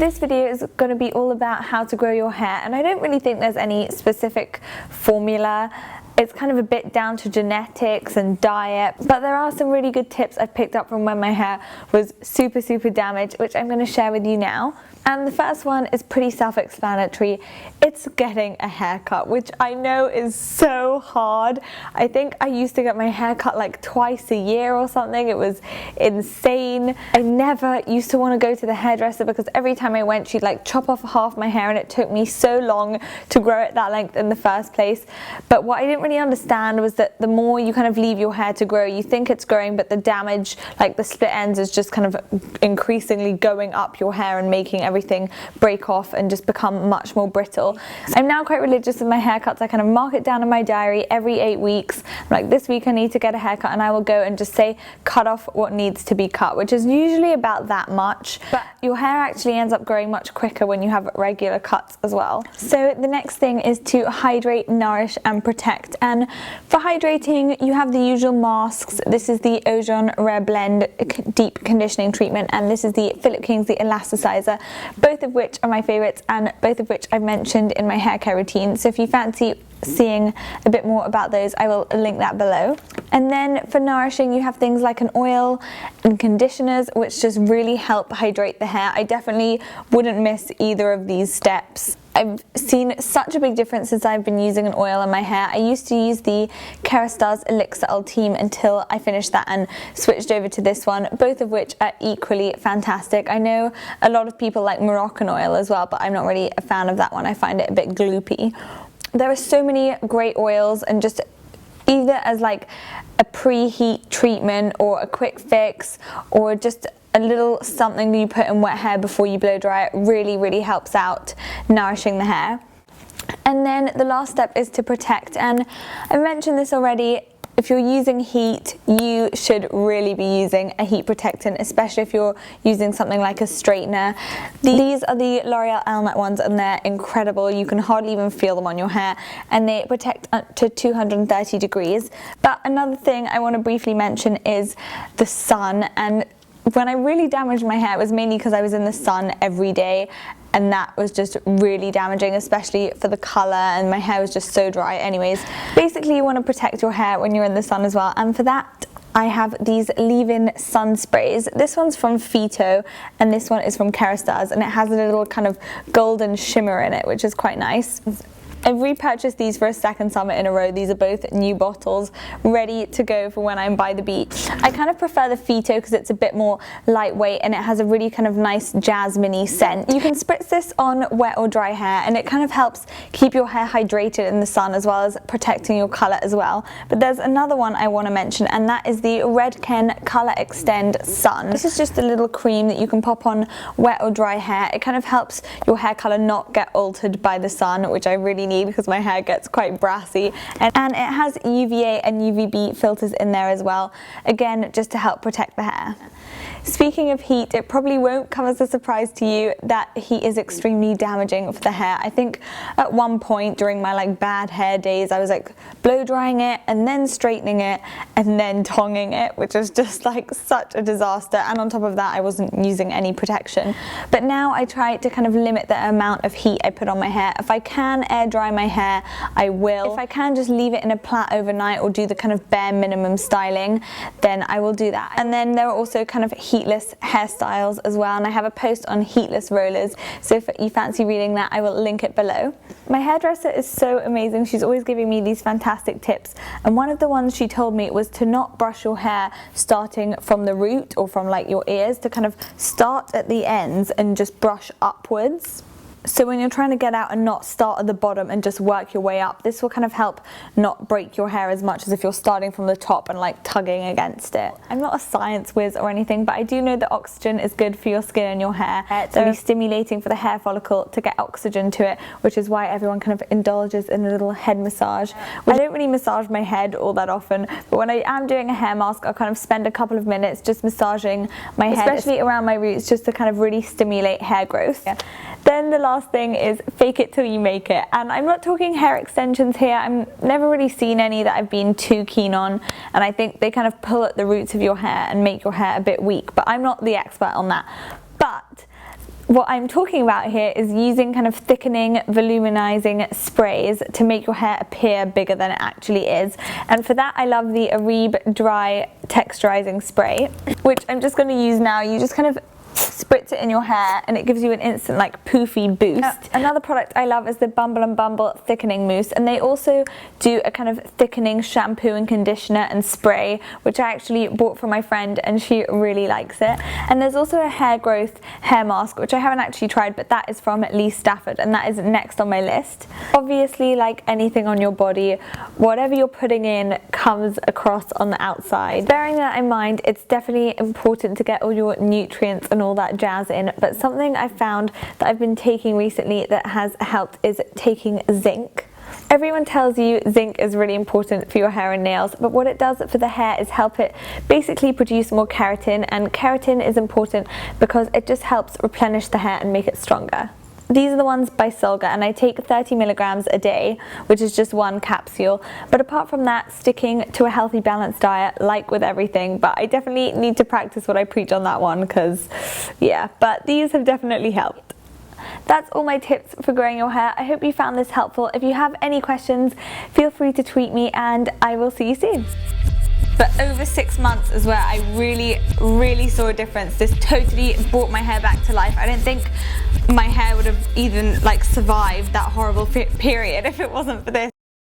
This video is going to be all about how to grow your hair, and I don't really think there's any specific formula. It's kind of a bit down to genetics and diet, but there are some really good tips I've picked up from when my hair was super damaged, which I'm going to share with you now. And the first one is pretty self-explanatory. It's getting a haircut, which I know is so hard. I think I used to get my hair cut like twice a year or something. It was insane. I never used to want to go to the hairdresser because every time I went, she'd like chop off half my hair, and it took me so long to grow it that length in the first place. But what I didn't really understand was that the more you kind of leave your hair to grow, you think it's growing, but the damage, like the split ends, is just kind of increasingly going up your hair and making everything break off and just become much more brittle. I'm now quite religious with my haircuts. I kind of mark it down in my diary every 8 weeks. I'm like, this week I need to get a haircut, and I will go and just say cut off what needs to be cut, which is usually about that much, but your hair actually ends up growing much quicker when you have regular cuts as well. So the next thing is to hydrate, nourish and protect. And for hydrating, you have the usual masks. This is the Ojon Rare Blend Deep Conditioning Treatment, and this is the Philip King's the Elasticizer, both of which are my favorites and both of which I've mentioned in my hair care routine. So if you fancy seeing a bit more about those, I will link that below. And then for nourishing, you have things like an oil and conditioners, which just really help hydrate the hair. I definitely wouldn't miss either of these steps. I've seen such a big difference since I've been using an oil in my hair. I used to use the Kerastase Elixir Ultime until I finished that and switched over to this one, both of which are equally fantastic. I know a lot of people like Moroccan oil as well, but I'm not really a fan of that one. I find it a bit gloopy. There are so many great oils, and just either as like a preheat treatment or a quick fix or just a little something you put in wet hair before you blow dry it really helps out nourishing the hair. And then the last step is to protect, and I mentioned this already. If you're using heat, you should really be using a heat protectant, especially if you're using something like a straightener. These are the L'Oreal Almond ones, and they're incredible. You can hardly even feel them on your hair, and they protect up to 230 degrees. But another thing I want to briefly mention is the sun. And when I really damaged my hair, it was mainly because I was in the sun every day, and that was just really damaging, especially for the colour, and my hair was just so dry anyways. Basically, you want to protect your hair when you're in the sun as well, and for that I have these leave-in sun sprays. This one's from Phyto and this one is from Kerastase, and it has a little kind of golden shimmer in it, which is quite nice. I've repurchased these for a second summer in a row. These are both new bottles, ready to go for when I'm by the beach. I kind of prefer the Phyto because it's a bit more lightweight and it has a really kind of nice jasmine-y scent. You can spritz this on wet or dry hair, and it kind of helps keep your hair hydrated in the sun as well as protecting your colour as well. But there's another one I want to mention, and that is the Redken Colour Extend Sun. This is just a little cream that you can pop on wet or dry hair. It kind of helps your hair colour not get altered by the sun, which I really need because my hair gets quite brassy, and it has UVA and UVB filters in there as well, again just to help protect the hair. Speaking of heat, it probably won't come as a surprise to you that heat is extremely damaging for the hair. I think at one point during my like bad hair days, I was like blow drying it and then straightening it and then tonging it, which is just like such a disaster, and on top of that I wasn't using any protection. But now I try to kind of limit the amount of heat I put on my hair. If I can air dry my hair, I will. If I can just leave it in a plait overnight or do the kind of bare minimum styling, then I will do that. And then there are also kind of Heatless Hairstyles as well, and I have a post on heatless rollers, so if you fancy reading that, I will link it below. My hairdresser is so amazing. She's always giving me these fantastic tips, and one of the ones she told me was to not brush your hair starting from the root or from like your ears, to kind of start at the ends and just brush upwards. So when you're trying to get out and not start at the bottom and just work your way up, this will kind of help not break your hair as much as if you're starting from the top and like tugging against it. I'm not a science whiz or anything, but I do know that oxygen is good for your skin and your hair. It's really stimulating for the hair follicle to get oxygen to it, which is why everyone kind of indulges in a little head massage. I don't really massage my head all that often, but when I am doing a hair mask, I'll kind of spend a couple of minutes just massaging my head, especially around my roots, just to kind of really stimulate hair growth. Then the last thing is fake it till you make it, and I'm not talking hair extensions here. I've never really seen any that I've been too keen on, and I think they kind of pull at the roots of your hair and make your hair a bit weak, but I'm not the expert on that. But What I'm talking about here is using kind of thickening, voluminizing sprays to make your hair appear bigger than it actually is. And for that I love the Aribe Dry Texturizing Spray, which I'm just going to use now. You just kind of spritz it in your hair and it gives you an instant like poofy boost. Another product I love is the Bumble and Bumble Thickening Mousse, and they also do a kind of thickening shampoo and conditioner and spray, which I actually bought from my friend and she really likes it. And there's also a hair growth hair mask, which I haven't actually tried, but that is from Lee Stafford and that is next on my list. Obviously, like anything on your body, whatever you're putting in comes across on the outside. Bearing that in mind, it's definitely important to get all your nutrients and all that jazz in, but something I found that I've been taking recently that has helped is taking zinc. Everyone tells you zinc is really important for your hair and nails, but what it does for the hair is help it basically produce more keratin, and keratin is important because it just helps replenish the hair and make it stronger. These are the ones by Solga, and I take 30 milligrams a day, which is just one capsule. But apart from that, sticking to a healthy, balanced diet, like with everything, but I definitely need to practice what I preach on that one, because yeah, but these have definitely helped. That's all my tips for growing your hair. I hope you found this helpful. If you have any questions, feel free to tweet me and I will see you soon. But over 6 months is where I really saw a difference. This totally brought my hair back to life. I don't think my hair would have even like survived that horrible period if it wasn't for this.